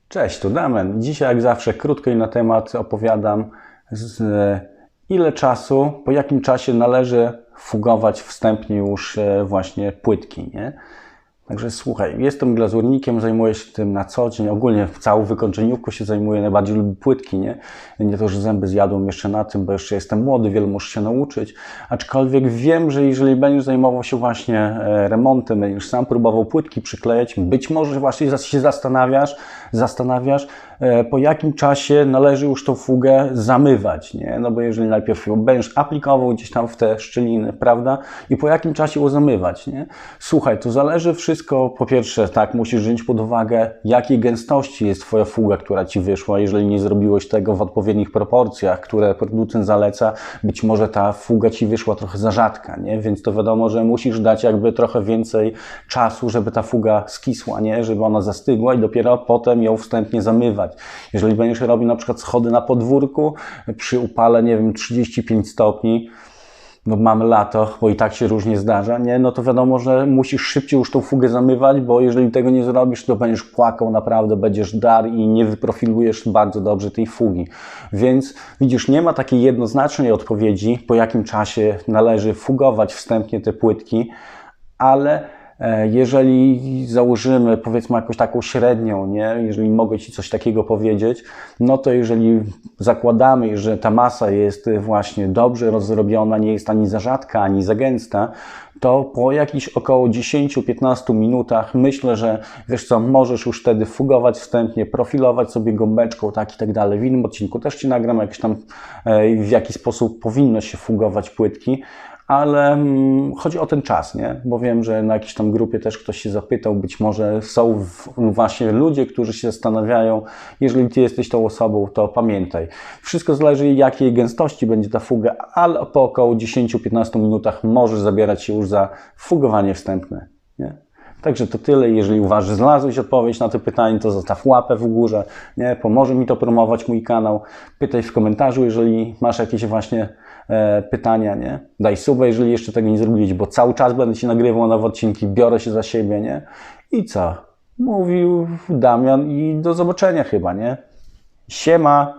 Cześć, tu Damian. Dzisiaj jak zawsze krótko i na temat opowiadam ile czasu, po jakim czasie należy fugować wstępnie już właśnie płytki, nie? Także słuchaj, jestem glazurnikiem, zajmuję się tym na co dzień, ogólnie w całą wykończeniówką się zajmuję, najbardziej lubię płytki, nie? Nie to, że zęby zjadłem jeszcze na tym, bo jeszcze jestem młody, wiele muszę się nauczyć, aczkolwiek wiem, że jeżeli będziesz zajmował się właśnie remontem, będziesz sam próbował płytki przyklejać, być może właśnie się zastanawiasz, po jakim czasie należy już tą fugę zamywać, nie? No bo jeżeli najpierw ją będziesz aplikował gdzieś tam w te szczeliny, prawda? I po jakim czasie ją zamywać, nie? Słuchaj, to zależy wszystko, po pierwsze, tak, musisz wziąć pod uwagę, jakiej gęstości jest Twoja fuga, która Ci wyszła. Jeżeli nie zrobiłeś tego w odpowiednich proporcjach, które producent zaleca, być może ta fuga Ci wyszła trochę za rzadka, nie? Więc to wiadomo, że musisz dać jakby trochę więcej czasu, żeby ta fuga skisła, nie? Żeby ona zastygła i dopiero potem ją wstępnie zamywać. Jeżeli będziesz robił na przykład schody na podwórku przy upale, nie wiem, 35 stopni, no mamy lato, bo i tak się różnie zdarza, nie? No to wiadomo, że musisz szybciej już tą fugę zamywać, bo jeżeli tego nie zrobisz, to będziesz płakał naprawdę, będziesz dar i nie wyprofilujesz bardzo dobrze tej fugi. Więc widzisz, nie ma takiej jednoznacznej odpowiedzi, po jakim czasie należy fugować wstępnie te płytki, ale jeżeli założymy, powiedzmy, jakąś taką średnią, nie? Jeżeli mogę Ci coś takiego powiedzieć, no to jeżeli zakładamy, że ta masa jest właśnie dobrze rozrobiona, nie jest ani za rzadka, ani za gęsta, to po jakichś około 10-15 minutach myślę, że wiesz co, możesz już wtedy fugować wstępnie, profilować sobie gąbeczką, tak i tak dalej. W innym odcinku też Ci nagram jakiś tam, w jaki sposób powinno się fugować płytki, ale chodzi o ten czas, nie? Bo wiem, że na jakiejś tam grupie też ktoś się zapytał, być może są właśnie ludzie, którzy się zastanawiają, jeżeli Ty jesteś tą osobą, to pamiętaj. Wszystko zależy, jakiej gęstości będzie ta fuga, ale po około 10-15 minutach możesz zabierać się już za fugowanie wstępne, nie? Także to tyle. Jeżeli uważasz, że znalazłeś odpowiedź na to pytanie, to zostaw łapę w górze, nie? Pomoże mi to promować mój kanał. Pytaj w komentarzu, jeżeli masz jakieś właśnie pytania, nie? Daj suba, jeżeli jeszcze tego nie zrobiłeś, bo cały czas będę Ci nagrywał nowe odcinki, biorę się za siebie, nie? I co? Mówił Damian i do zobaczenia chyba, nie? Siema!